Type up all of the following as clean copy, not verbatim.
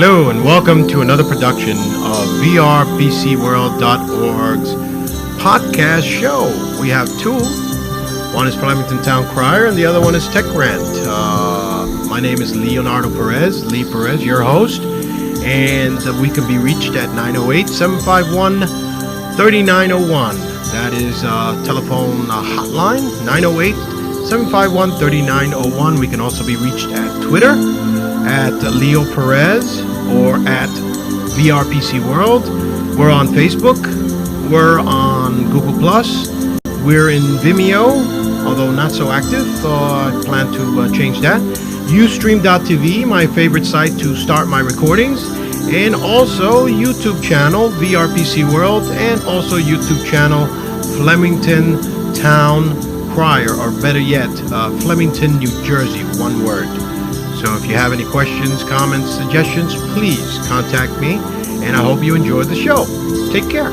Hello and welcome to another production of VRBCWorld.org's podcast show. We have two. One is Flemington Crier and the other one is Tech Rant. My name is Leonardo Perez, Lee Perez, your host. And we can be reached at 908-751-3901. That is telephone hotline, 908-751-3901. We can also be reached at Twitter at Leo Perez or at VRPC World. We're on Facebook. We're on Google+. We're in Vimeo, although not so active. I plan to change that. Ustream.tv, my favorite site to start my recordings. And also YouTube channel, VRPC World, and also YouTube channel, Flemington Crier, or better yet, Flemington, New Jersey, one word. So if you have any questions, comments, suggestions, please contact me, and I hope you enjoy the show. Take care.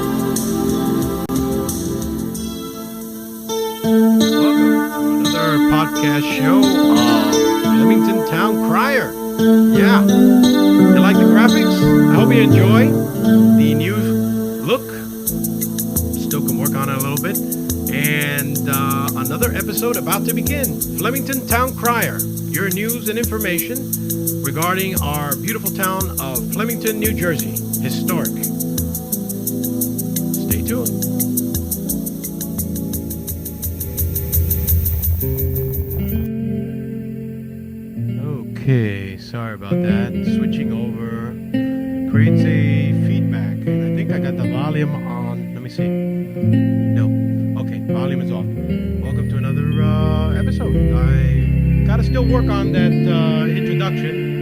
Welcome to another podcast show of Flemington Crier. Yeah. You like the graphics? I hope you enjoy the new look. Still can work on it a little bit. And another episode about to begin. Flemington Crier. Your news and information regarding our beautiful town of Flemington, New Jersey. Historic. Stay tuned. Okay, sorry about that. Switching over creates a feedback. And I think I got the volume on. Let me see. No. Okay, volume is off. Welcome to another episode. I gotta still work on that introduction.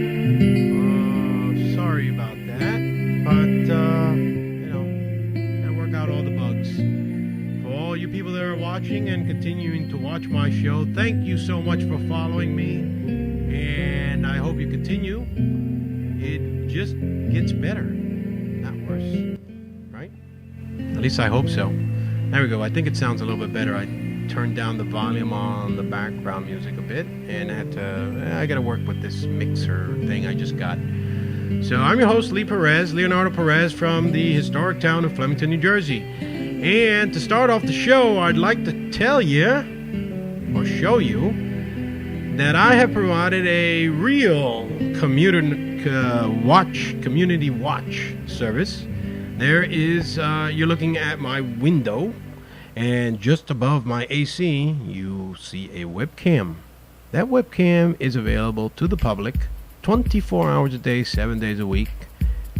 Sorry about that. But, gotta work out all the bugs. For all you people that are watching and continuing to watch my show, thank you so much for following me. And I hope you continue. It just gets better, not worse. Right? At least I hope so. There we go. I think it sounds a little bit better. I turned down the volume on the background music a bit, and I got to work with this mixer thing I just got. So I'm your host, Lee Perez, Leonardo Perez, from the historic town of Flemington, New Jersey. And to start off the show, I'd like to tell you, or show you, that I have provided a real community watch service. There is, you're looking at my window, and just above my AC, you see a webcam. That webcam is available to the public 24 hours a day, 7 days a week,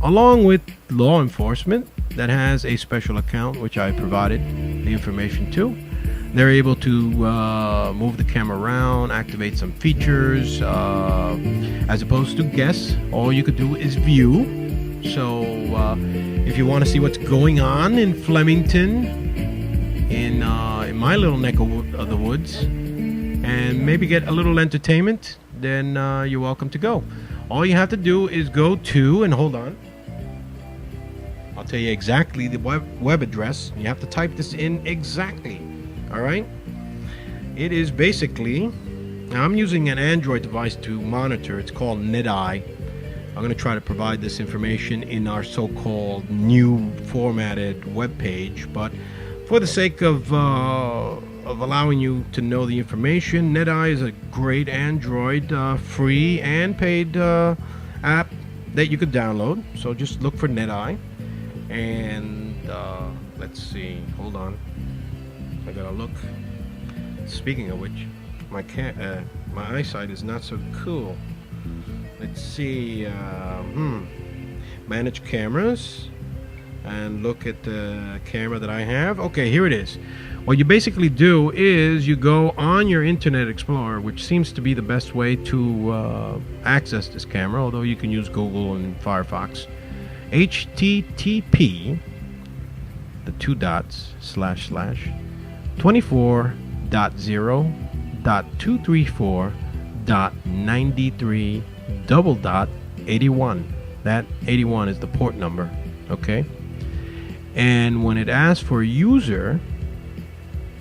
along with law enforcement that has a special account, which I provided the information to. They're able to move the camera around, activate some features, as opposed to guess. All you could do is view. So if you want to see what's going on in Flemington, in my little neck of the woods, and maybe get a little entertainment, then you're welcome to go. All you have to do is go to, and hold on, I'll tell you exactly the web address. You have to type this in exactly. All right. It is basically, now I'm using an Android device to monitor. It's called NetEye. I'm going to try to provide this information in our so-called new formatted web page, but for the sake of allowing you to know the information, NetEye is a great Android free and paid app that you could download. So just look for NetEye, and let's see. Hold on. I gotta look. Speaking of which, my eyesight is not so cool. Let's see. Manage cameras, and look at the camera that I have. Okay, here it is. What you basically do is you go on your Internet Explorer, which seems to be the best way to access this camera, although you can use Google and Firefox. HTTP, the 2 dots, / 24.0.234.93.81. That 81 is the port number, okay? And when it asks for user,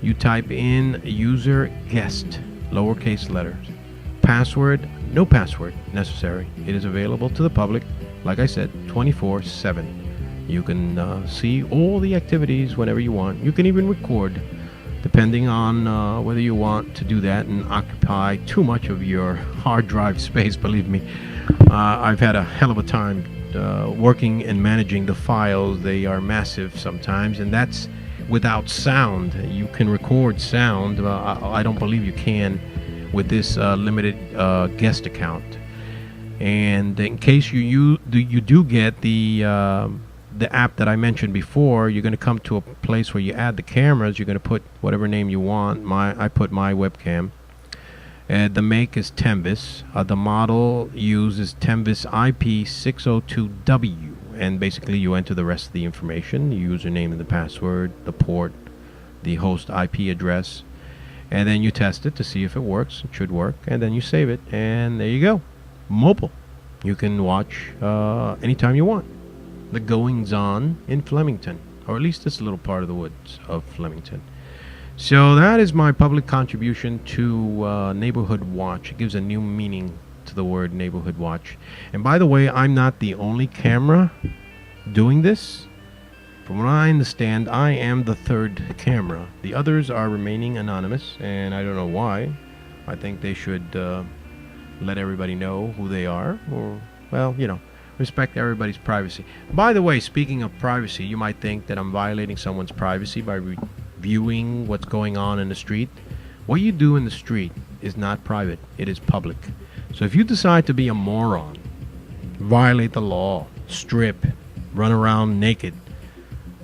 you type in user guest, lowercase letters. Password, no password necessary. It is available to the public like I said, 24/7. You can see all the activities whenever you want. You can even record, depending on whether you want to do that and occupy too much of your hard drive space. Believe me, I've had a hell of a time working and managing the files. They are massive sometimes, and that's without sound. You can record sound. I don't believe you can with this limited guest account. And in case you do get the app that I mentioned before, you're going to come to a place where you add the cameras. You're going to put whatever name you want. I put my webcam. The make is Temvis. The model uses Temvis IP602W. And basically you enter the rest of the information, the username and the password, the port, the host IP address. And then you test it to see if it works. It should work. And then you save it. And there you go. Mobile. You can watch anytime you want the goings-on in Flemington, or at least this little part of the woods of Flemington. So that is my public contribution to Neighborhood Watch. It gives a new meaning to the word Neighborhood Watch. And by the way, I'm not the only camera doing this. From what I understand, I am the third camera. The others are remaining anonymous, and I don't know why. I think they should let everybody know who they are, or, well, respect everybody's privacy. By the way, speaking of privacy, you might think that I'm violating someone's privacy by reviewing what's going on in the street. What you do in the street is not private. It is public. So if you decide to be a moron, violate the law, strip, run around naked,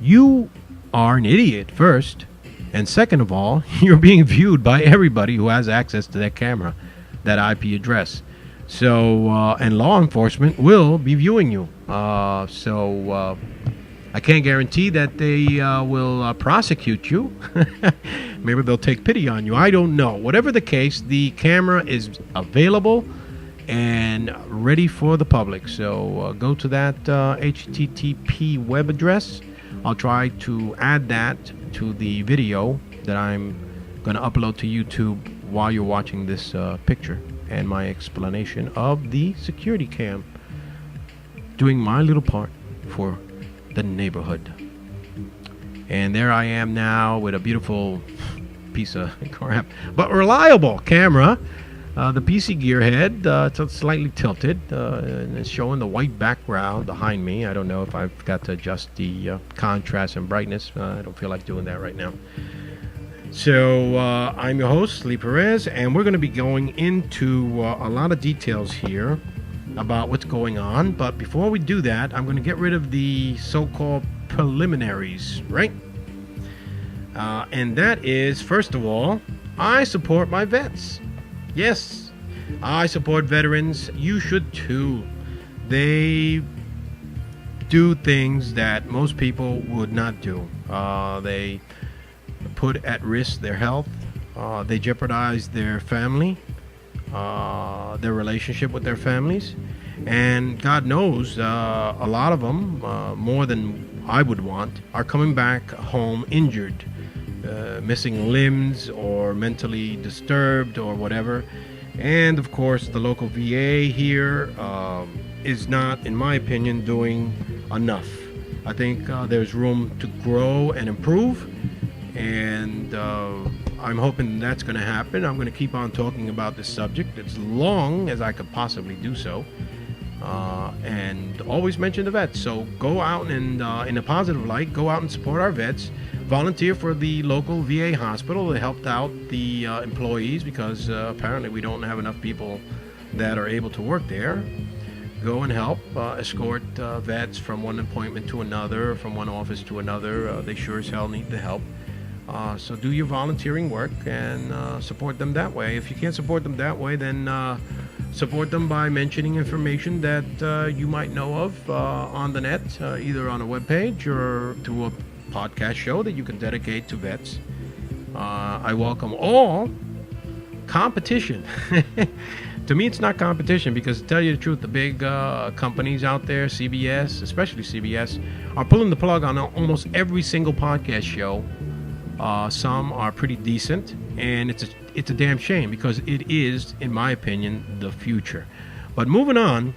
you are an idiot first, and second of all, you're being viewed by everybody who has access to that camera, that IP address. So, and law enforcement will be viewing you. I can't guarantee that they will prosecute you. Maybe they'll take pity on you. I don't know. Whatever the case, the camera is available and ready for the public. So go to that HTTP web address. I'll try to add that to the video that I'm going to upload to YouTube while you're watching this picture and my explanation of the security cam, doing my little part for the neighborhood. And there I am now with a beautiful piece of crap, but reliable camera. The PC Gearhead, it's slightly tilted, and it's showing the white background behind me. I don't know if I've got to adjust the contrast and brightness. I don't feel like doing that right now. So I'm your host, Lee Perez, and we're going to be going into a lot of details here about what's going on. But before we do that, I'm going to get rid of the so-called preliminaries, right? And that is, first of all, I support my vets. Yes, I support veterans. You should too. They do things that most people would not do. They put at risk their health. They jeopardize their family, their relationship with their families. And God knows, a lot of them, more than I would want, are coming back home injured, missing limbs or mentally disturbed or whatever. And of course, the local VA here is not, in my opinion, doing enough. I think there's room to grow and improve. And I'm hoping that's going to happen. I'm going to keep on talking about this subject as long as I could possibly do so. And always mention the vets. So go out and, in a positive light, go out and support our vets. Volunteer for the local VA hospital. They helped out the employees because apparently we don't have enough people that are able to work there. Go and help escort vets from one appointment to another, from one office to another. They sure as hell need the help. So do your volunteering work and support them that way. If you can't support them that way, then support them by mentioning information that you might know of on the net, either on a webpage or through a podcast show that you can dedicate to vets. I welcome all competition. To me, it's not competition because, to tell you the truth, the big companies out there, CBS, especially CBS, are pulling the plug on almost every single podcast show. Some are pretty decent, and it's a damn shame because it is, in my opinion, the future. But moving on,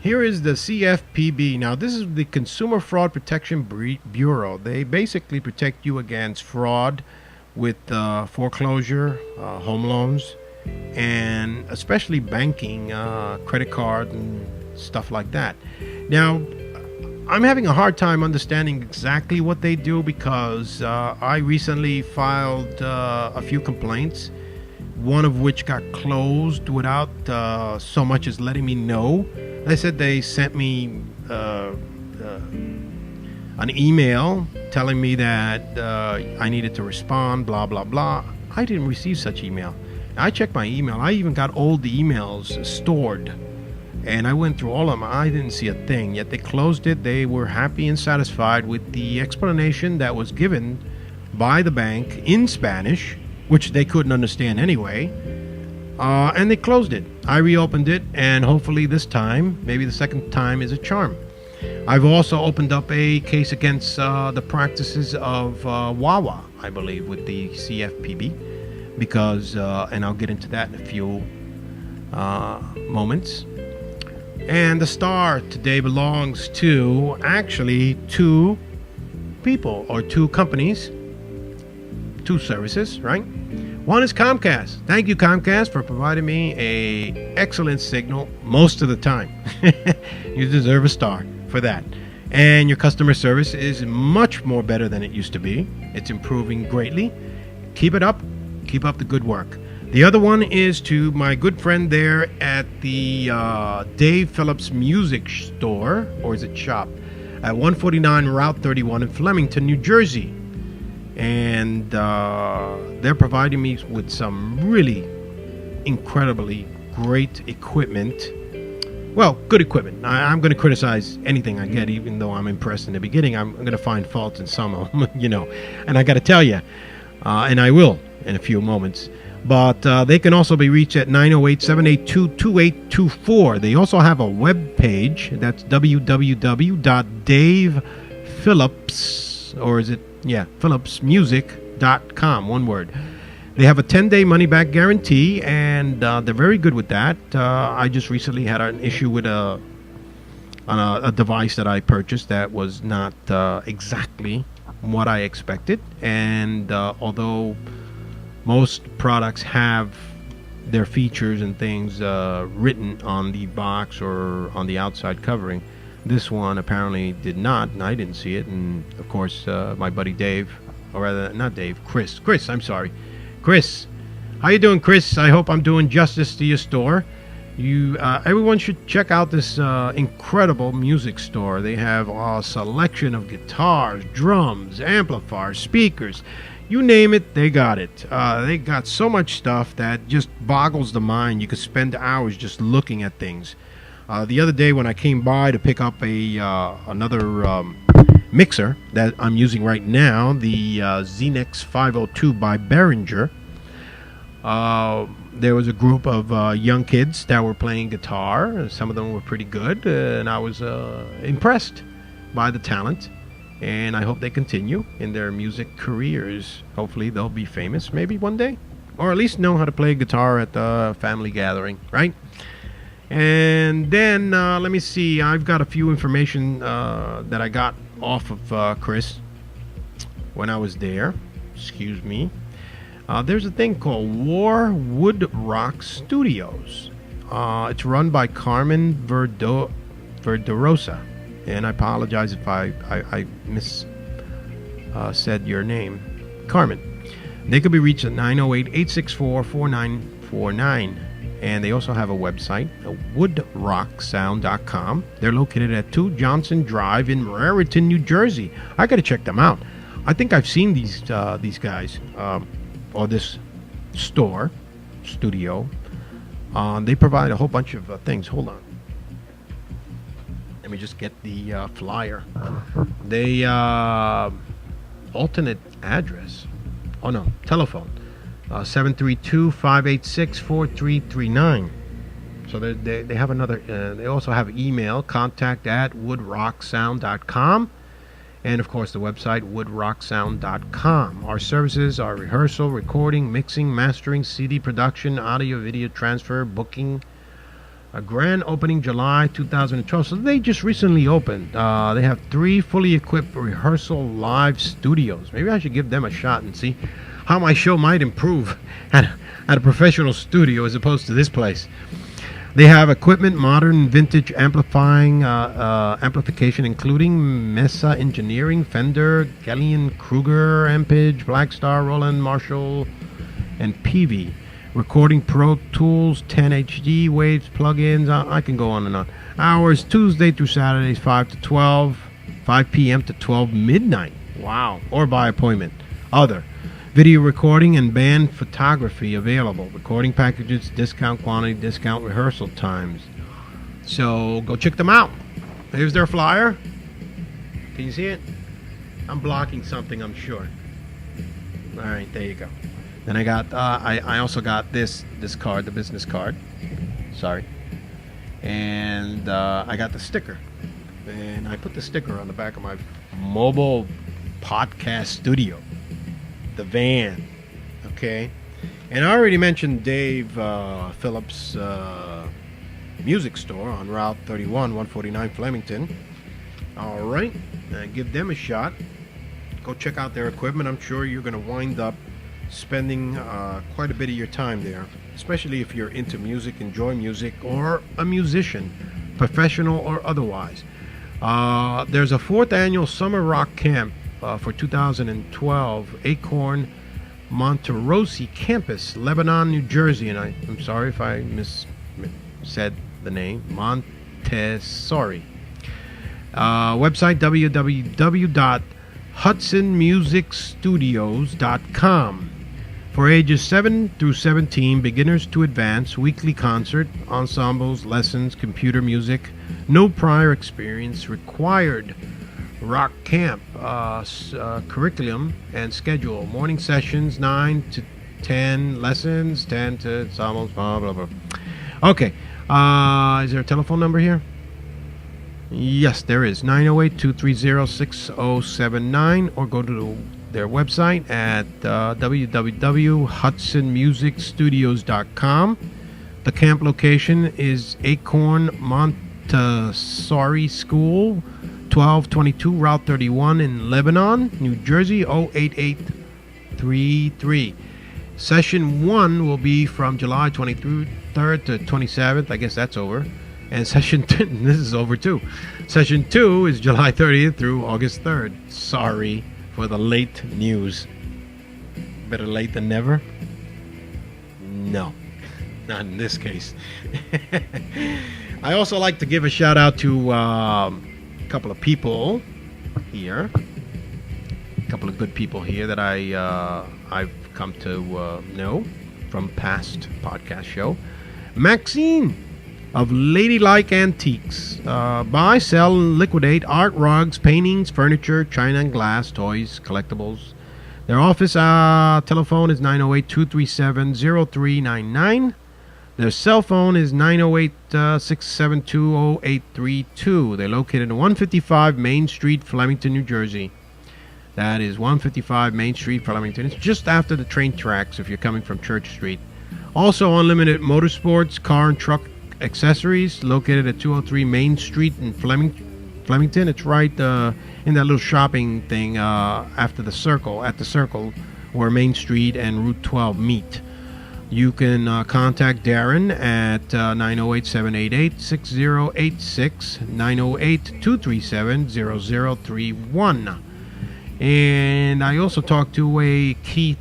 Here is the CFPB. Now, this is the Consumer Fraud Protection Bureau. They basically protect you against fraud with foreclosure, home loans, and especially banking, credit card, and stuff like that. Now, I'm having a hard time understanding exactly what they do because I recently filed a few complaints, one of which got closed without so much as letting me know. They said they sent me an email telling me that I needed to respond, blah, blah, blah. I didn't receive such email. I checked my email. I even got old emails stored. And I went through all of them. I didn't see a thing. Yet they closed it. They were happy and satisfied with the explanation that was given by the bank in Spanish, which they couldn't understand anyway. And they closed it. I reopened it, and hopefully this time, maybe the second time is a charm. I've also opened up a case against the practices of Wawa, I believe, with the CFPB, because, and I'll get into that in a few moments. And the star today belongs to actually two people or two companies, two services, right? One is Comcast. Thank you, Comcast, for providing me a excellent signal most of the time. You deserve a star for that. And your customer service is much more better than it used to be. It's improving greatly. Keep it up. Keep up the good work. The other one is to my good friend there at the Dave Phillips Music Store, or is it shop, at 149 Route 31 in Flemington, New Jersey. And they're providing me with some really incredibly great equipment. Well, good equipment. I'm going to criticize anything I get, even though I'm impressed in the beginning. I'm going to find faults in some of them, you know. And I got to tell you, and I will in a few moments. But they can also be reached at 908-782-2824. They also have a web page. That's www.davephillips, or is it? Yeah, phillipsmusic.com, one word. They have a 10-day money-back guarantee, and they're very good with that. I just recently had an issue with a device that I purchased that was not exactly what I expected. And although most products have their features and things written on the box or on the outside covering, this one apparently did not, and I didn't see it. And of course, my buddy Dave, or rather, not Dave, Chris, I'm sorry. Chris, how you doing, Chris? I hope I'm doing justice to your store. Everyone should check out this incredible music store. They have a selection of guitars, drums, amplifiers, speakers. You name it, they got it. They got so much stuff that just boggles the mind. You could spend hours just looking at things. The other day when I came by to pick up another mixer that I'm using right now, the Xenex 502 by Behringer, there was a group of young kids that were playing guitar. Some of them were pretty good, and I was impressed by the talent. And I hope they continue in their music careers. Hopefully they'll be famous maybe one day, or at least know how to play guitar at the family gathering, right? And then let me see, I've got a few information that I got off of Chris when I was there. Excuse me. There's a thing called War Wood Rock Studios. It's run by Carmen Verderosa. And I apologize if I said your name. Carmen. They could be reached at 908-864-4949. And they also have a website, woodrocksound.com. They're located at 2 Johnson Drive in Raritan, New Jersey. I got to check them out. I think I've seen these guys, or this studio. They provide a whole bunch of things. Hold on. Let me just get the flyer. They alternate address. Oh no, telephone. 732-586-4339. So they have another. They also have email, contact@woodrocksound.com, and of course the website woodrocksound.com. Our services are rehearsal, recording, mixing, mastering, CD production, audio, video transfer, booking, A grand opening July 2012. So they just recently opened. They have 3 fully equipped rehearsal live studios. Maybe I should give them a shot and see how my show might improve at a professional studio as opposed to this place. They have equipment, modern, vintage amplification, including Mesa Engineering, Fender, Gillian Kruger, Ampage, Blackstar, Roland, Marshall, and Peavey. Recording Pro Tools, 10 HD, Waves, plugins. I can go on and on. Hours, Tuesday through Saturdays, 5 to 12, 5 p.m. to 12 midnight. Wow. Or by appointment. Other. Video recording and band photography available. Recording packages, discount quantity, discount rehearsal times. So go check them out. Here's their flyer. Can you see it? I'm blocking something, I'm sure. All right, there you go. Then I got, I also got this card, the business card. Sorry. And I got the sticker. And I put the sticker on the back of my mobile podcast studio. The van. Okay. And I already mentioned Dave Phillips Music Store on Route 31, 149 Flemington. All right. Give them a shot. Go check out their equipment. I'm sure you're going to wind up spending quite a bit of your time there, especially if you're into music, enjoy music, or a musician, professional or otherwise. There's a 4th annual Summer Rock Camp for 2012, Acorn Monterosi Campus, Lebanon, New Jersey. And I'm sorry if I said the name, Montessori. Website www.hudsonmusicstudios.com. For ages 7 through 17, beginners to advanced, weekly concert, ensembles, lessons, computer music, no prior experience required. Rock Camp curriculum and schedule. Morning sessions 9 to 10, lessons 10 to ensembles, blah, blah, blah. Okay. Is there a telephone number here? Yes, there is. 908-230-6079, or go to their website at www.hudsonmusicstudios.com. The camp location is Acorn Montessori School, 1222 Route 31 in Lebanon, New Jersey, 08833. Session 1 will be from July 23rd to 27th. I guess that's over. And session 2, this is over too. Session 2 is July 30th through August 3rd. Sorry for the late news. Better late than never? No, not in this case. I also like to give a shout out to a couple of people here. A couple of good people here that I've come to know from past podcast show. Maxine of Ladylike Antiques. Buy, sell, and liquidate art, rugs, paintings, furniture, china and glass, toys, collectibles. Their office telephone is 908-237-0399. Their cell phone is 908-672-0832. They're located at 155 Main Street, Flemington, New Jersey. That is 155 Main Street, Flemington. It's just after the train tracks if you're coming from Church Street. Also, Unlimited Motorsports, car and truck accessories, located at 203 Main Street in Flemington. It's right in that little shopping thing at the circle where Main Street and Route 12 meet. You can contact Darren at 908-788-6086, 908-237-0031. And I also talked to a Keith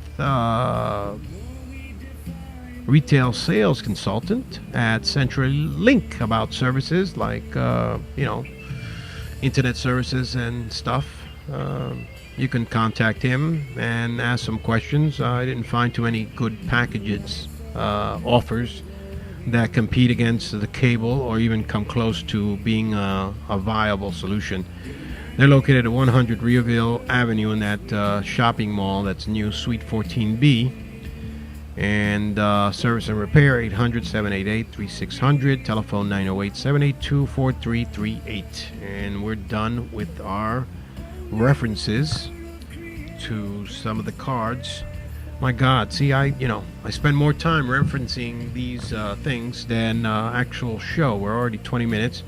retail sales consultant at CenturyLink about services like, internet services and stuff. You can contact him and ask some questions. I didn't find too many good packages, offers that compete against the cable or even come close to being a viable solution. They're located at 100 Riaville Avenue in that shopping mall that's new, Suite 14B. And service and repair, 800-788-3600, telephone 908-782-4338. And we're done with our references to some of the cards My God, see, I spend more time referencing these things than actual show. We're already 20 minutes.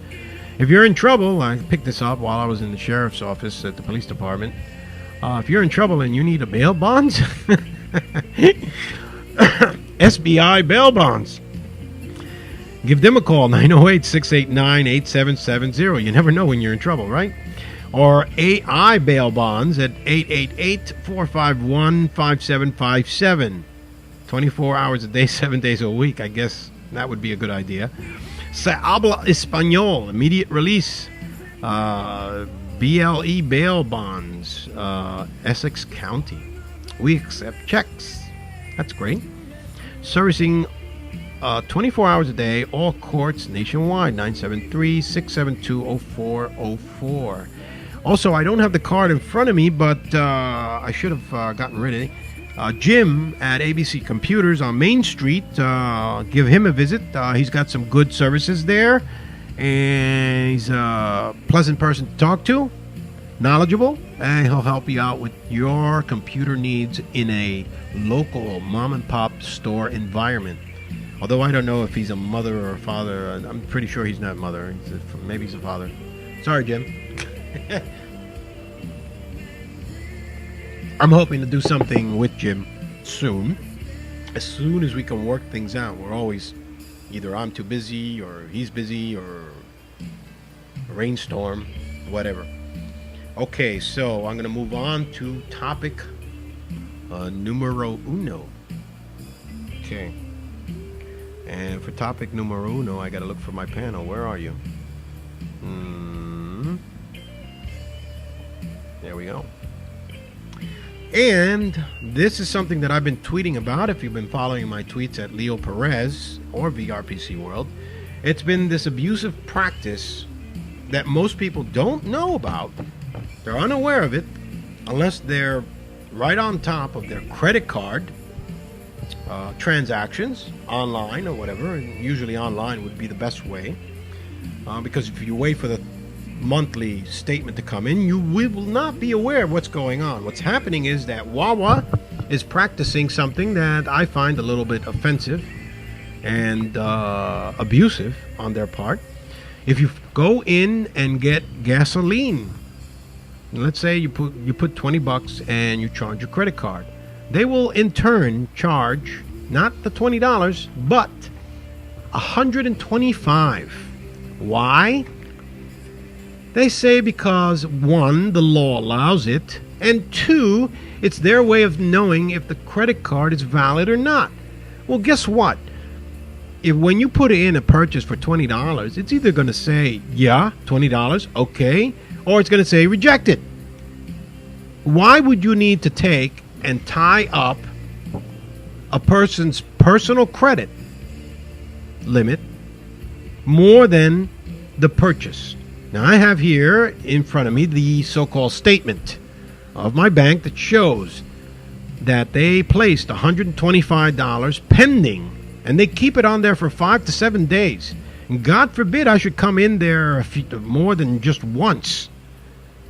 If you're in trouble, I picked this up while I was in the sheriff's office at the police department. If you're in trouble and you need a bail bonds, SBI bail bonds. Give them a call, 908-689-8770. You never know when you're in trouble, right? Or AI bail bonds at 888-451-5757. 24 hours a day, 7 days a week. I guess that would be a good idea. Se habla español, immediate release. BLE bail bonds, Essex County. We accept checks. That's great. Servicing 24 hours a day, all courts nationwide, 973-672-0404. Also, I don't have the card in front of me, but I should have gotten rid of it. Jim at ABC Computers on Main Street. Give him a visit. He's got some good services there. And he's a pleasant person to talk to, knowledgeable, and he'll help you out with your computer needs in a local mom-and-pop store environment. Although I don't know if he's a mother or a father. I'm pretty sure he's not a mother. Maybe he's a father. Sorry, Jim. I'm hoping to do something with Jim soon. As soon as we can work things out. We're always, either I'm too busy or he's busy or a rainstorm, whatever. Okay, so I'm going to move on to topic numero uno. Okay. And for topic numero uno, I got to look for my panel. Where are you? There we go. And this is something that I've been tweeting about. If you've been following my tweets at Leo Perez or VRPC World, it's been this abusive practice that most people don't know about. They're unaware of it unless they're right on top of their credit card transactions online or whatever. And usually online would be the best way, because if you wait for the monthly statement to come in, you will not be aware of what's going on. What's happening is that Wawa is practicing something that I find a little bit offensive and abusive on their part. If you go in and get gasoline, let's say you put $20 and you charge your credit card, they will in turn charge not the $20 but $125. Why? They say because, one, the law allows it, and two, it's their way of knowing if the credit card is valid or not. Well, guess what? If when you put in a purchase for $20, it's either going to say, yeah, $20, okay, or it's going to say rejected. Why would you need to take and tie up a person's personal credit limit more than the purchase? Now, I have here in front of me the so-called statement of my bank that shows that they placed $125 pending, and they keep it on there for 5 to 7 days. And God forbid I should come in there more than just once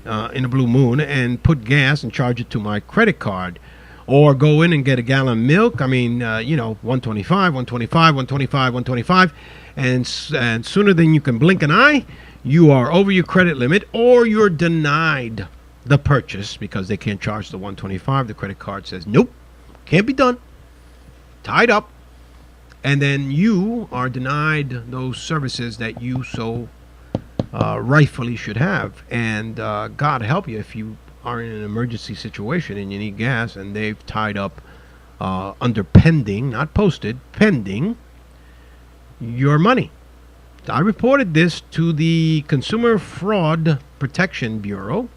in a blue moon and put gas and charge it to my credit card, or go in and get a gallon of milk. I mean, $125, and sooner than you can blink an eye, you are over your credit limit, or you're denied the purchase because they can't charge the $125. The credit card says, nope, can't be done, tied up. And then you are denied those services that you so rightfully should have. And God help you if you are in an emergency situation and you need gas and they've tied up under pending, not posted, pending, your money. I reported this to the Consumer Fraud Protection Bureau.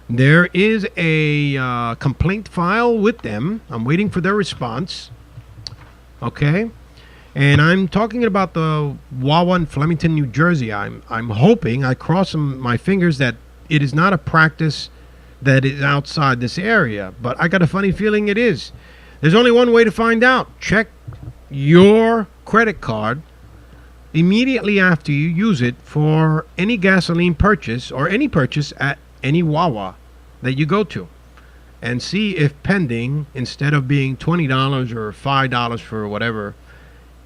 There is a complaint file with them. I'm waiting for their response. Okay? And I'm talking about the Wawa in Flemington, New Jersey. I'm hoping, I cross my fingers, that it is not a practice that is outside this area. But I got a funny feeling it is. There's only one way to find out. Check your credit card immediately after you use it for any gasoline purchase or any purchase at any Wawa that you go to. and see if pending, instead of being $20 or $5 for whatever,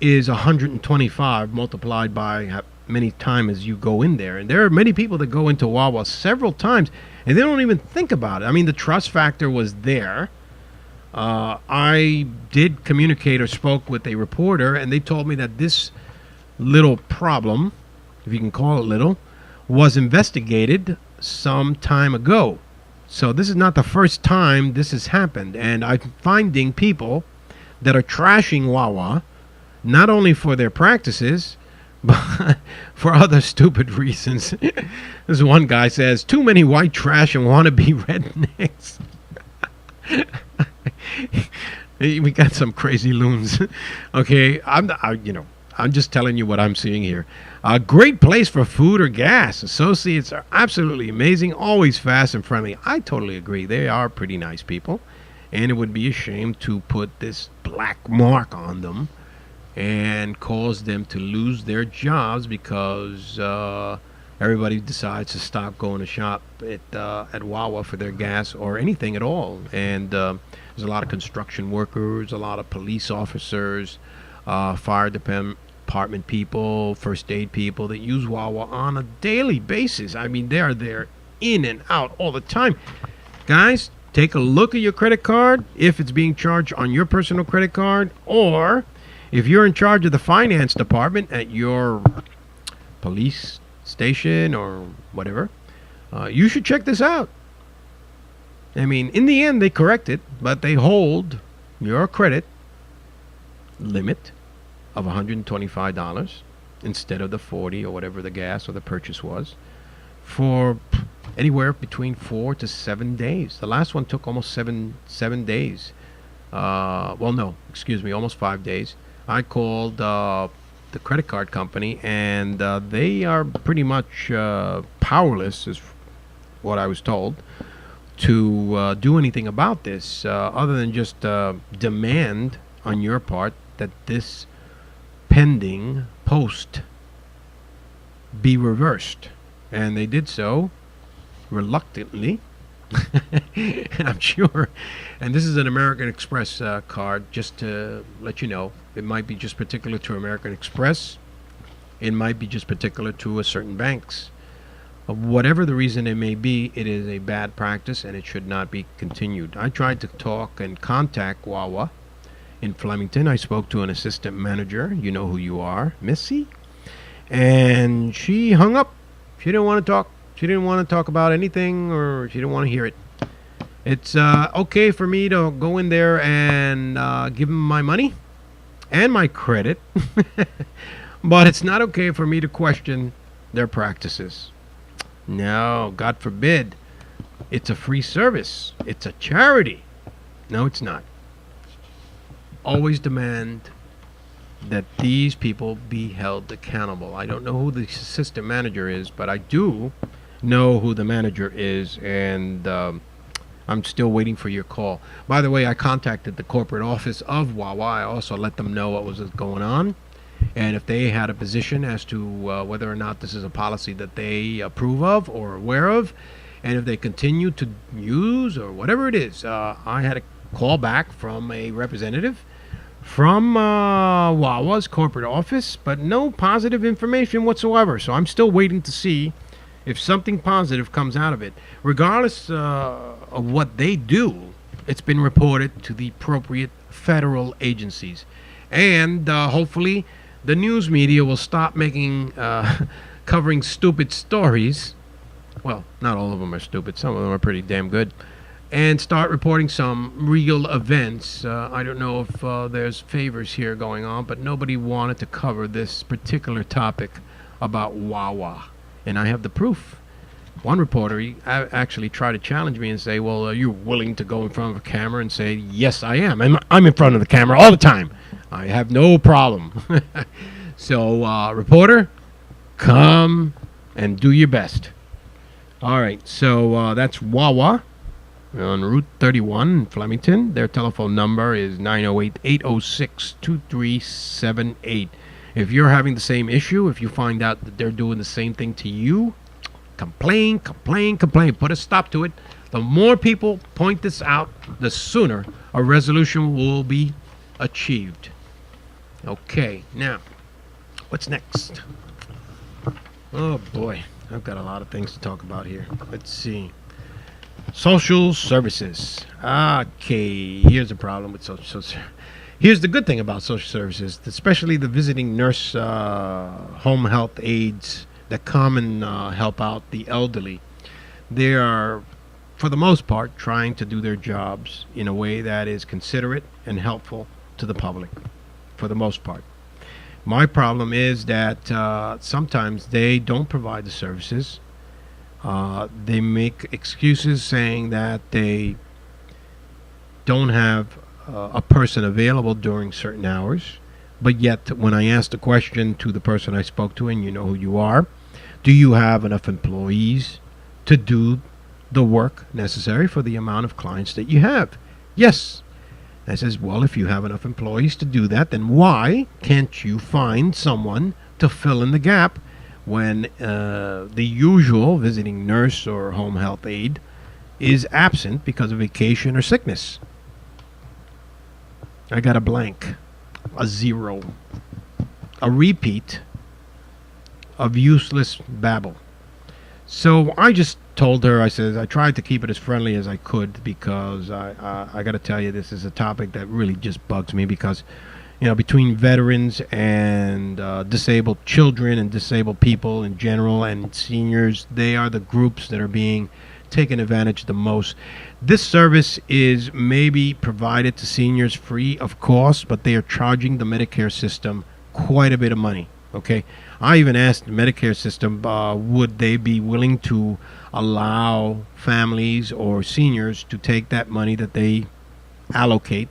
is 125 multiplied by many times as you go in there. And there are many people that go into Wawa several times and they don't even think about it. I mean, the trust factor was there. I did communicate or spoke with a reporter, and they told me that this little problem, if you can call it little, was investigated some time ago. So this is not the first time this has happened, and I'm finding people that are trashing Wawa not only for their practices but for other stupid reasons. This one guy says, too many white trash and wannabe rednecks. We got some crazy loons. Okay, I'm just telling you what I'm seeing here. A great place for food or gas. Associates are absolutely amazing, always fast and friendly. I totally agree. They are pretty nice people, and it would be a shame to put this black mark on them and cause them to lose their jobs because everybody decides to stop going to shop at Wawa for their gas or anything at all. And there's a lot of construction workers, a lot of police officers, fire department people, first aid people that use Wawa on a daily basis. I mean, they are there in and out all the time. Guys, take a look at your credit card, if it's being charged on your personal credit card, or if you're in charge of the finance department at your police station or whatever, you should check this out. I mean, in the end, they correct it, but they hold your credit limit of $125 instead of the $40 or whatever the gas or the purchase was for anywhere between 4 to 7 days. The last one took almost seven days. Almost 5 days. I called the credit card company, and they are pretty much powerless, is what I was told, to do anything about this other than just demand on your part that this pending post be reversed. And they did so reluctantly. And I'm sure, and this is an American Express card, just to let you know. It might be just particular to American Express. It might be just particular to a certain banks. Whatever the reason it may be, it is a bad practice and it should not be continued. I tried to talk and contact Wawa in Flemington. I spoke to an assistant manager. You know who you are, Missy. And she hung up. She didn't want to talk. She didn't want to talk about anything, or she didn't want to hear it. It's okay for me to go in there and give them my money and my credit, but it's not okay for me to question their practices. No, God forbid. It's a free service. It's a charity. No, it's not. Always demand that these people be held accountable. I don't know who the assistant manager is, but I do know who the manager is, and I'm still waiting for your call. By the way, I contacted the corporate office of Wawa. I also let them know what was going on, and if they had a position as to whether or not this is a policy that they approve of or aware of, and if they continue to use or whatever it is. I had a call back from a representative from Wawa's corporate office, but no positive information whatsoever. So I'm still waiting to see if something positive comes out of it. Regardless of what they do, it's been reported to the appropriate federal agencies. And hopefully the news media will stop making covering stupid stories. Well, not all of them are stupid. Some of them are pretty damn good. And start reporting some real events. I don't know if there's favors here going on, but nobody wanted to cover this particular topic about Wawa. And I have the proof. One reporter, he actually tried to challenge me and say, well, are you willing to go in front of a camera and say, yes, I am. I'm in front of the camera all the time. I have no problem. So, reporter, come and do your best. All right, so that's Wawa on Route 31 in Flemington. Their telephone number is 908-806-2378. If you're having the same issue, if you find out that they're doing the same thing to you, complain. Put a stop to it. The more people point this out, the sooner a resolution will be achieved. Okay, now, what's next? Oh boy, I've got a lot of things to talk about here. Let's see. Social services. Okay, here's the problem with social services. Here's the good thing about social services, especially the visiting nurse, home health aides that come and help out the elderly. They are, for the most part, trying to do their jobs in a way that is considerate and helpful to the public, for the most part. My problem is that sometimes they don't provide the services. They make excuses saying that they don't have a person available during certain hours. But yet, when I asked the question to the person I spoke to, and you know who you are, do you have enough employees to do the work necessary for the amount of clients that you have? Yes. I says, well, if you have enough employees to do that, then why can't you find someone to fill in the gap when the usual visiting nurse or home health aide is absent because of vacation or sickness? I got a blank, a zero, a repeat of useless babble. So I just told her, I said, I tried to keep it as friendly as I could, because I got to tell you, this is a topic that really just bugs me, because, you know, between veterans and disabled children and disabled people in general and seniors, they are the groups that are being taken advantage the most. This service is maybe provided to seniors free of cost, but they are charging the Medicare system quite a bit of money. Okay, I even asked the Medicare system, would they be willing to allow families or seniors to take that money that they allocate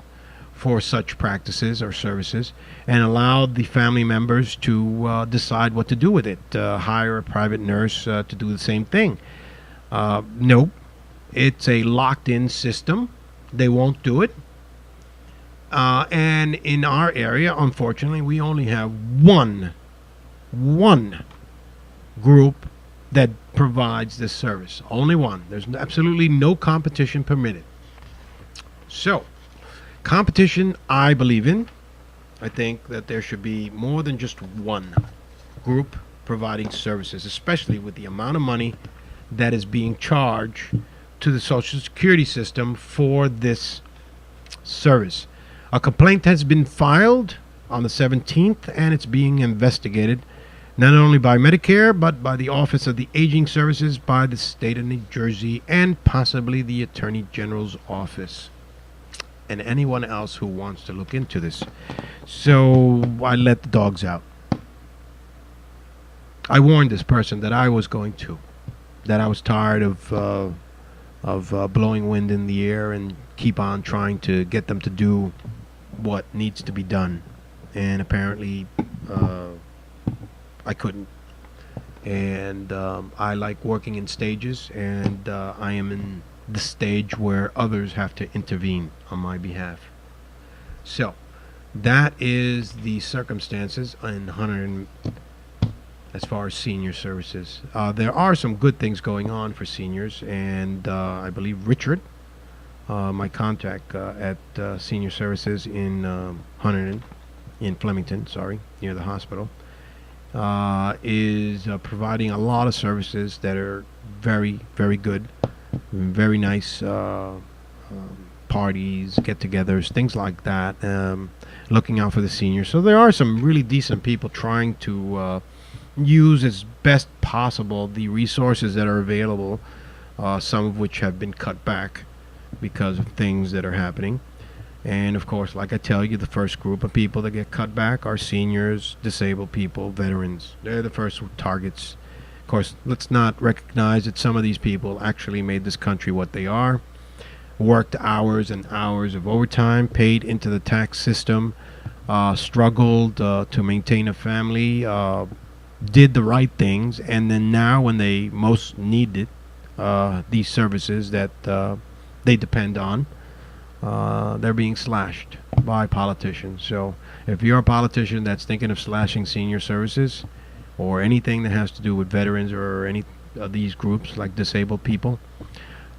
for such practices or services and allow the family members to decide what to do with it, hire a private nurse to do the same thing. Nope, it's a locked-in system. They won't do it. And in our area, unfortunately, we only have one group that provides this service. Only one. There's absolutely no competition permitted. So, competition I believe in. I think that there should be more than just one group providing services, especially with the amount of money that is being charged to the Social Security system for this service. A complaint has been filed on the 17th, and it's being investigated not only by Medicare, but by the Office of the Aging Services, by the state of New Jersey, and possibly the Attorney General's office, and anyone else who wants to look into this. So I let the dogs out. I warned this person that I was going to, that I was tired of blowing wind in the air and keep on trying to get them to do what needs to be done. And apparently I couldn't. And I like working in stages, and I am in the stage where others have to intervene on my behalf. So that is the circumstances in Hunter as far as senior services. There are some good things going on for seniors, and I believe Richard, my contact at senior services in Hunter, in Flemington, near the hospital, is providing a lot of services that are very, very good, very nice parties, get-togethers, things like that, looking out for the seniors. So there are some really decent people trying to use as best possible the resources that are available, some of which have been cut back because of things that are happening. And of course, like I tell you, the first group of people that get cut back are seniors, disabled people, veterans. They're the first targets. Of course, let's not recognize that some of these people actually made this country what they are, worked hours and hours of overtime, paid into the tax system, struggled to maintain a family, did the right things, and then now when they most needed these services that they depend on, they're being slashed by politicians. So if you're a politician that's thinking of slashing senior services or anything that has to do with veterans or any of these groups like disabled people,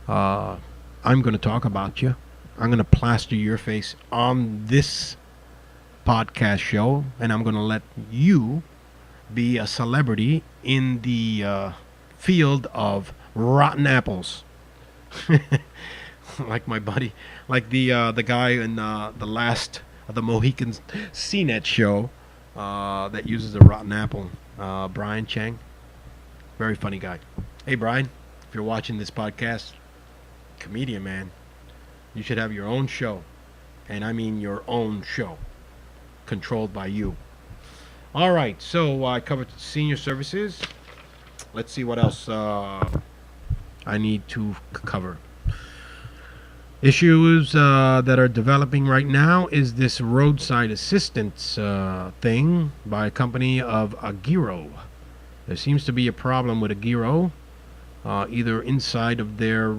I'm going to talk about you. I'm going to plaster your face on this podcast show, and I'm going to let you be a celebrity in the field of rotten apples. Like my buddy, like the guy in the last of the Mohicans CNET show that uses a rotten apple, Brian Chang. Very funny guy. Hey Brian, if you're watching this podcast, comedian man, you should have your own show, and I mean your own show, controlled by you. All right, so I covered senior services. Let's see what else I need to cover. Issues that are developing right now is this roadside assistance thing by a company of Agiro. There seems to be a problem with Agiro, either inside of their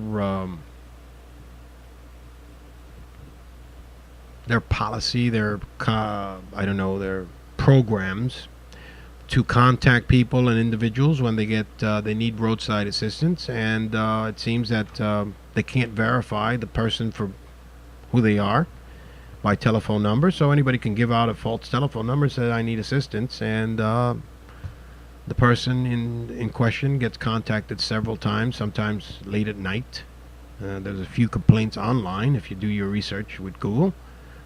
policy, their their programs to contact people and individuals when they need roadside assistance, and it seems that they can't verify the person for who they are by telephone number, so anybody can give out a false telephone number and say I need assistance, and the person in question gets contacted several times, sometimes late at night. There's a few complaints online, if you do your research with Google,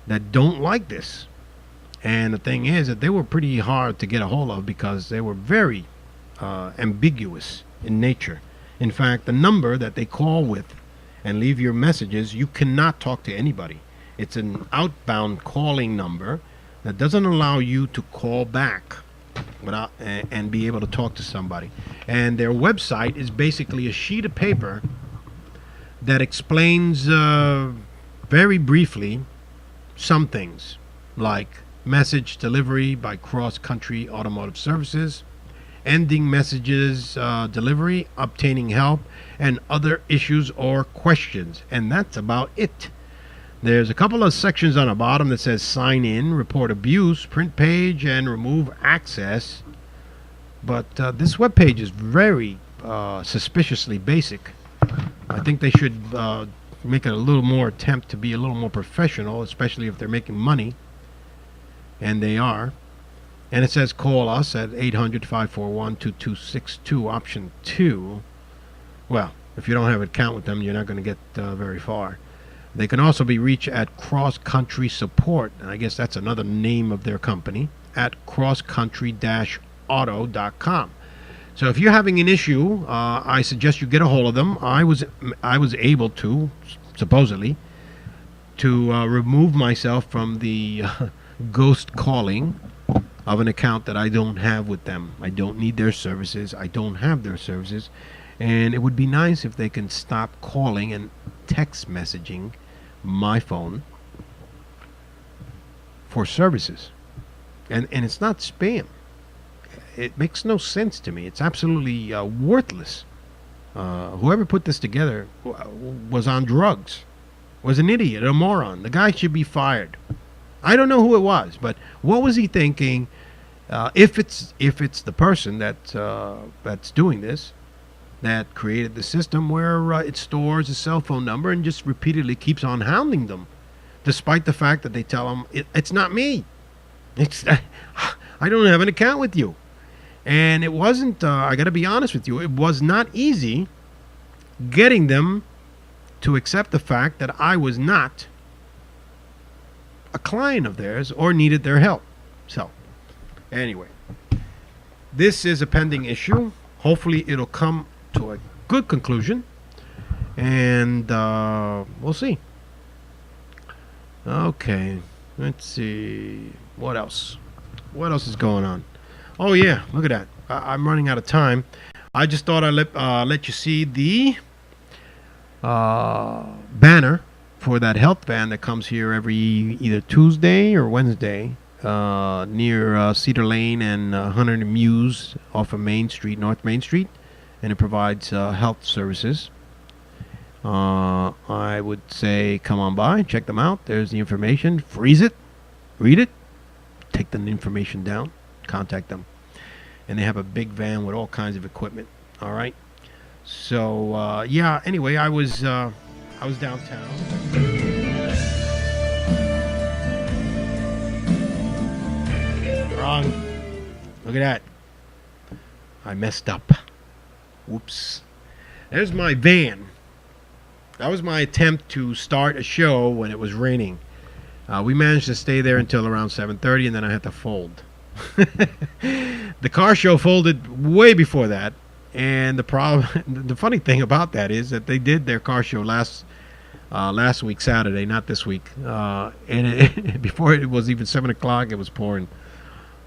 that don't like this. And the thing is that they were pretty hard to get a hold of because they were very ambiguous in nature. In fact, the number that they call with and leave your messages, you cannot talk to anybody. It's an outbound calling number that doesn't allow you to call back without and be able to talk to somebody. And their website is basically a sheet of paper that explains very briefly some things, like message delivery by cross-country automotive services, ending messages delivery, obtaining help, and other issues or questions. And that's about it. There's a couple of sections on the bottom that says sign in, report abuse, print page, and remove access. But this web page is very suspiciously basic. I think they should make a little more attempt to be a little more professional, especially if they're making money. And they are. And it says call us at 800-541-2262, option 2. Well, if you don't have an account with them, you're not going to get very far. They can also be reached at Cross Country Support, and I guess that's another name of their company, at crosscountry-auto.com. So if you're having an issue, I suggest you get a hold of them. I was able to, supposedly, to remove myself from the ghost calling of an account that I don't have with them. I don't need their services. I don't have their services. And it would be nice if they can stop calling and text messaging my phone for services. And it's not spam. It makes no sense to me. It's absolutely worthless. Whoever put this together was on drugs, was an idiot, a moron. The guy should be fired. I don't know who it was, but what was he thinking? If it's the person that's doing this, that created the system where it stores a cell phone number and just repeatedly keeps on hounding them, despite the fact that they tell them it's not me. I don't have an account with you. And it wasn't, I got to be honest with you, it was not easy getting them to accept the fact that I was not a client of theirs or needed their help. So, anyway, this is a pending issue. Hopefully it'll come to a good conclusion, and we'll see. Okay, let's see. What else? What else is going on? Oh yeah, look at that. I'm running out of time. I just thought I'd let you see the banner for that health van that comes here every either Tuesday or Wednesday near Cedar Lane and Hunter and Muse off of Main Street, North Main Street, and it provides health services. I would say come on by, check them out. There's the information. Freeze it, read it, take the information down, contact them. And they have a big van with all kinds of equipment. All right. So yeah. Anyway, I was downtown. Wrong. Look at that. I messed up. Whoops. There's my van. That was my attempt to start a show when it was raining. We managed to stay there until around 7:30, and then I had to fold. The car show folded way before that, and the funny thing about that is that they did their car show last week Saturday, not this week, and before it was even 7 o'clock, it was pouring,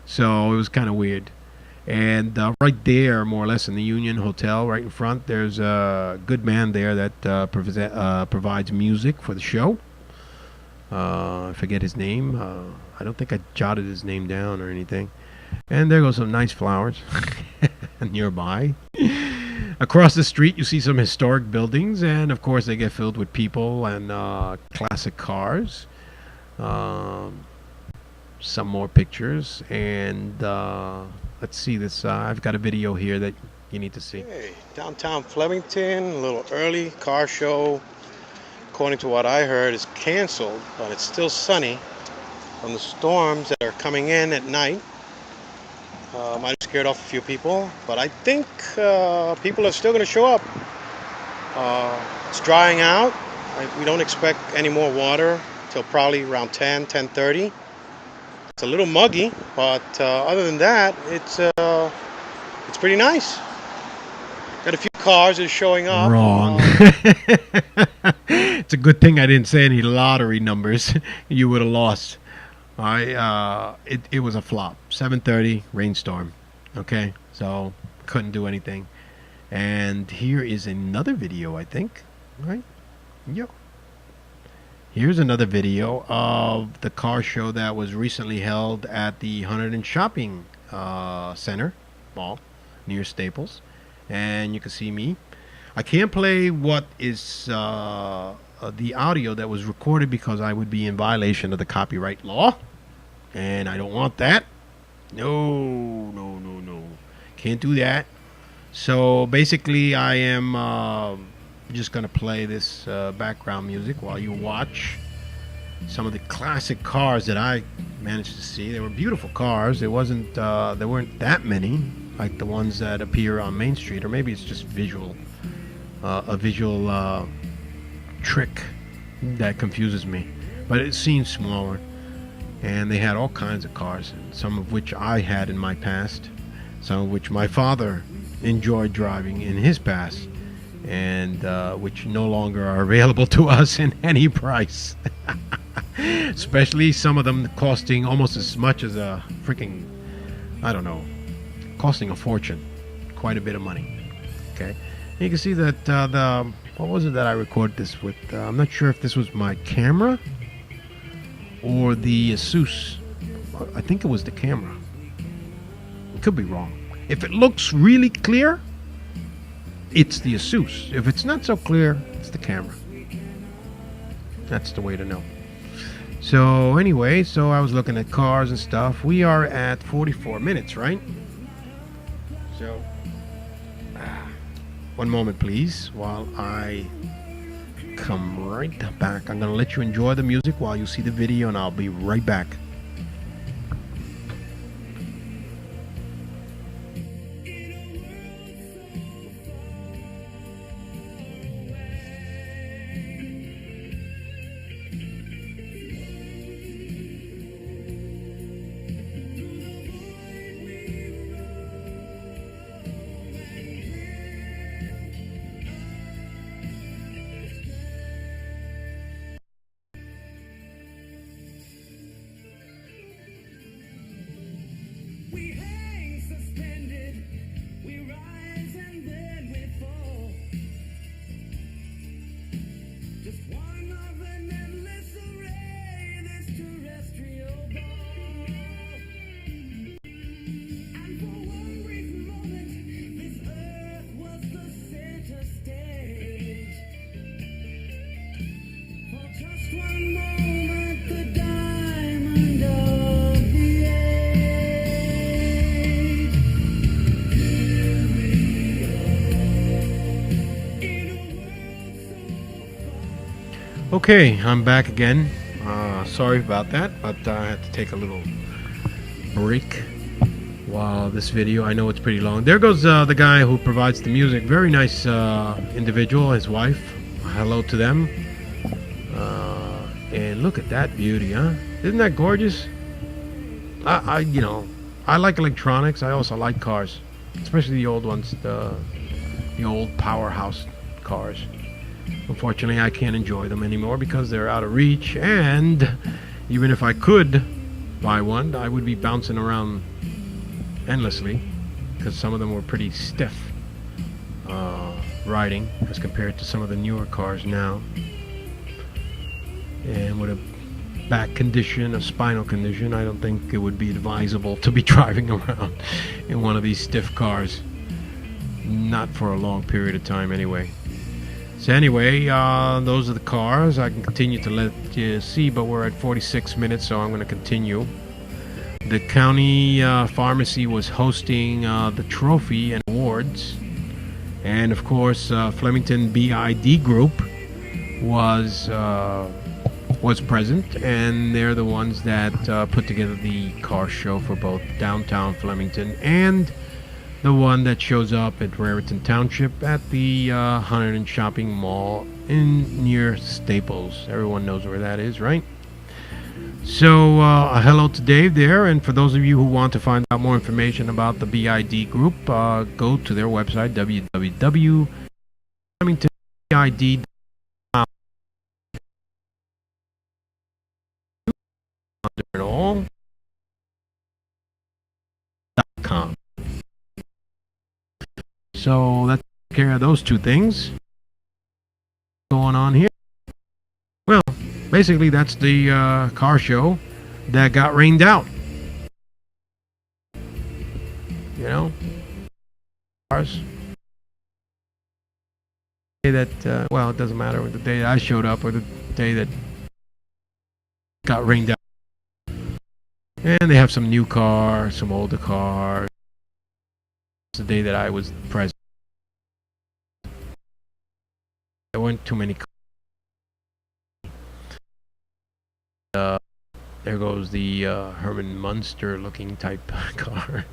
so it was kind of weird. And right there, more or less in the Union Hotel, right in front, there's a good man there that provides music for the show. I forget his name. I don't think I jotted his name down or anything. And there goes some nice flowers nearby. Across the street, you see some historic buildings, and of course, they get filled with people and classic cars. Some more pictures, and let's see this. I've got a video here that you need to see. Hey, downtown Flemington, a little early car show. According to what I heard, is canceled, but it's still sunny from the storms that are coming in at night. Might have scared off a few people, but I think people are still going to show up. It's drying out. We don't expect any more water till probably around 10:30. It's a little muggy, but other than that, it's pretty nice. Got a few cars that are showing up. Wrong. It's a good thing I didn't say any lottery numbers. You would have lost. It was a flop. 7:30, rainstorm. Okay, so couldn't do anything. And here is another video, I think. Right? Yep. Here's another video of the car show that was recently held at the Hunterdon Shopping Center Mall near Staples. And you can see me. I can't play what is the audio that was recorded because I would be in violation of the copyright law. And I don't want that. No. Can't do that. So basically, I am just going to play this background music while you watch some of the classic cars that I managed to see. They were beautiful cars. There weren't that many like the ones that appear on Main Street, or maybe it's just a visual trick that confuses me. But it seems smaller, and they had all kinds of cars, some of which I had in my past, some of which my father enjoyed driving in his past, and which no longer are available to us in any price. Especially some of them costing almost as much as a freaking, I don't know, costing a fortune, quite a bit of money. Okay, and you can see that what was it that I recorded this with? I'm not sure if this was my camera or the Asus. I think it was the camera. It could be wrong. If it looks really clear, it's the Asus. If it's not so clear, it's the camera. That's the way to know. So anyway, so I was looking at cars and stuff. We are at 44 minutes, right? So, one moment, please, while I come right back. I'm going to let you enjoy the music while you see the video, and I'll be right back. Okay, I'm back again. Sorry about that, but I had to take a little break while this video. I know it's pretty long. There goes the guy who provides the music. Very nice individual, his wife. Hello to them. And look at that beauty, huh? Isn't that gorgeous? I like electronics. I also like cars, especially the old ones, the old powerhouse cars. Unfortunately, I can't enjoy them anymore because they're out of reach, and even if I could buy one, I would be bouncing around endlessly because some of them were pretty stiff riding as compared to some of the newer cars now. And with a back condition, a spinal condition, I don't think it would be advisable to be driving around in one of these stiff cars. Not for a long period of time anyway. So anyway, those are the cars. I can continue to let you see, but we're at 46 minutes, so I'm going to continue. The county pharmacy was hosting the trophy and awards. And of course, Flemington BID Group was present, and they're the ones that put together the car show for both downtown Flemington and the one that shows up at Raritan Township at the Hunterdon Shopping Mall near Staples. Everyone knows where that is, right? So hello to Dave there, and for those of you who want to find out more information about the BID group, go to their website, www.flemingtonbid.com. So let's take care of those two things going on here. Well, basically that's the car show that got rained out. You know, cars. That well, it doesn't matter the day that I showed up or the day that got rained out. And they have some new cars, some older cars. The day that I was present, there weren't too many cars. There goes the Herman Munster looking type car.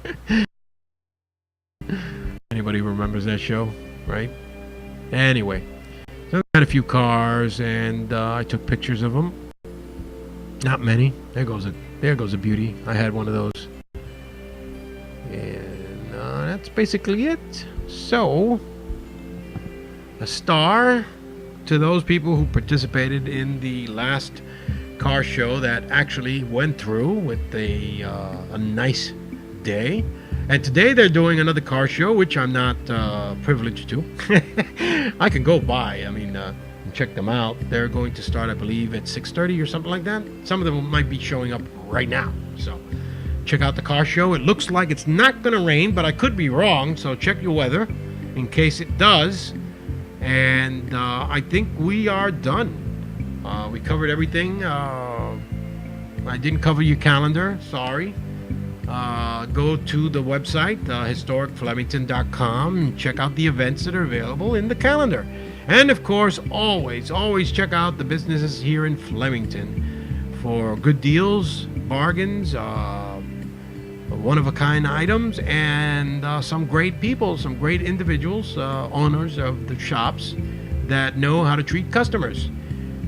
Anybody remembers that show, right? Anyway, so I had a few cars, and I took pictures of them. Not many. There goes a beauty. I had one of those, and that's basically it. So, a star to those people who participated in the last car show that actually went through with a nice day. And today they're doing another car show, which I'm not privileged to. I can go by, and check them out. They're going to start, I believe, at 6:30 or something like that. Some of them might be showing up right now. So, check out the car show. It looks like it's not going to rain, but I could be wrong. So, check your weather in case it does. And I think we are done. We covered everything. I didn't cover your calendar. Sorry. Go to the website, historicflemington.com, and check out the events that are available in the calendar. And of course, always check out the businesses here in Flemington for good deals, bargains, one-of-a-kind items, and some great people, some great individuals, owners of the shops that know how to treat customers.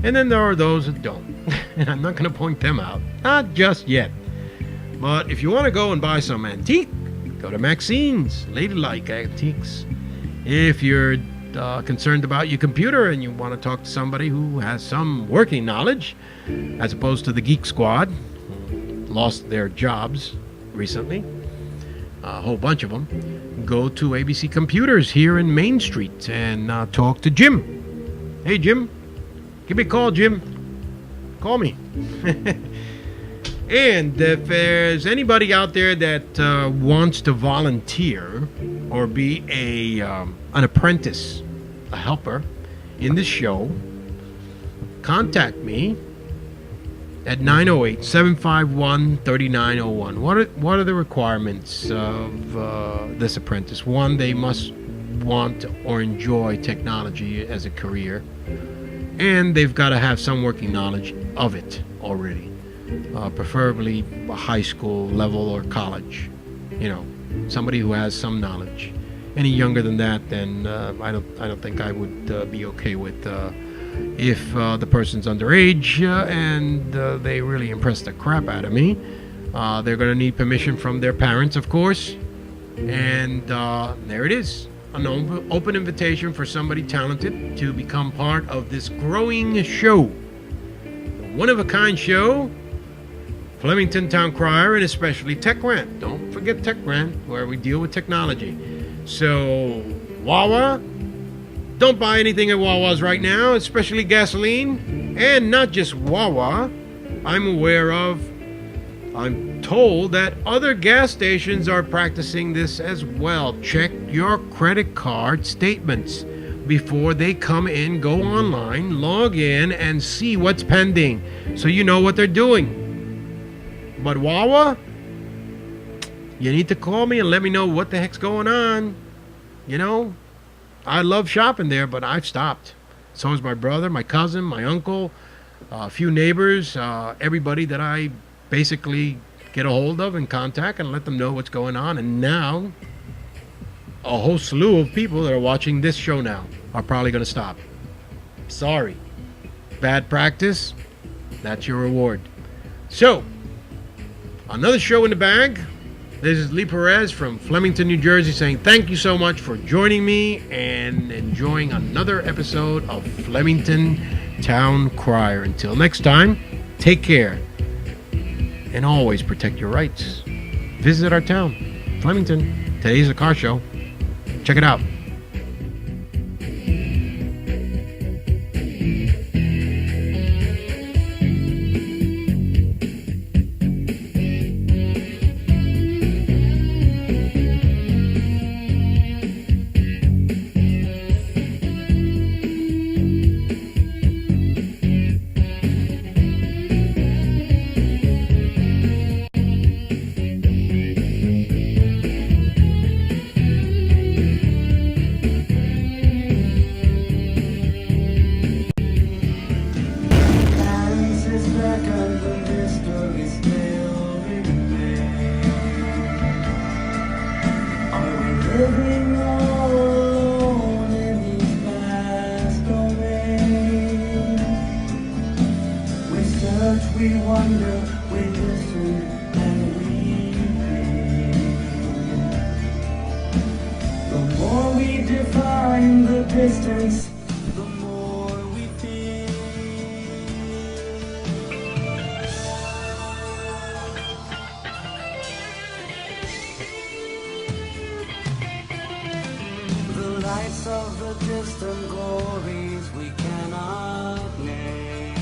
And then there are those that don't. And I'm not going to point them out. Not just yet. But if you want to go and buy some antique, go to Maxine's, Ladylike Antiques. If you're concerned about your computer and you want to talk to somebody who has some working knowledge, as opposed to the Geek Squad, who lost their jobs recently, a whole bunch of them, go to ABC Computers here in Main Street and talk to Jim. Hey, Jim. Give me a call, Jim. Call me. And if there's anybody out there that wants to volunteer or be an apprentice, a helper in the show, contact me at 908-751-3901. What are the requirements of this apprentice? One, they must want or enjoy technology as a career. and they've got to have some working knowledge of it already, preferably a high school level or college. You know, somebody who has some knowledge. Any younger than that, then I don't think I would be okay with. If the person's underage and they really impress the crap out of me, they're going to need permission from their parents, of course. And there it is, an open invitation for somebody talented to become part of this growing show. A one-of-a-kind show, Flemington Town Crier, and especially Tech Rant. Don't forget Tech Rant, where we deal with technology. So, Wawa, don't buy anything at Wawa's right now, especially gasoline. And not just Wawa. I'm told that other gas stations are practicing this as well. Check your credit card statements before they come in. Go online, log in, and see what's pending so you know what they're doing. But Wawa, you need to call me and let me know what the heck's going on. You know, I love shopping there, but I've stopped. So is my brother, my cousin, my uncle, a few neighbors, everybody that I basically get a hold of and contact and let them know what's going on. And now, a whole slew of people that are watching this show now are probably going to stop. Sorry. Bad practice. That's your reward. So, another show in the bag. This is Lee Perez from Flemington, New Jersey, saying thank you so much for joining me and enjoying another episode of Flemington Town Crier. Until next time, take care and always protect your rights. Visit our town, Flemington. Today's a car show. Check it out. We wonder, we listen, and we feel. The more we define the distance, the more we feel. The lights of the distant glories we cannot name,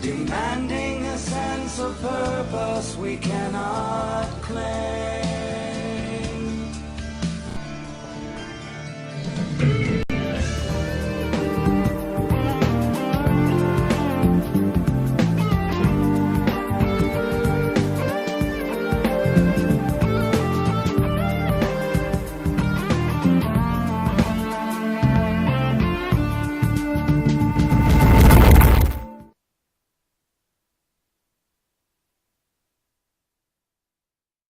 demanding a sense of purpose we cannot claim.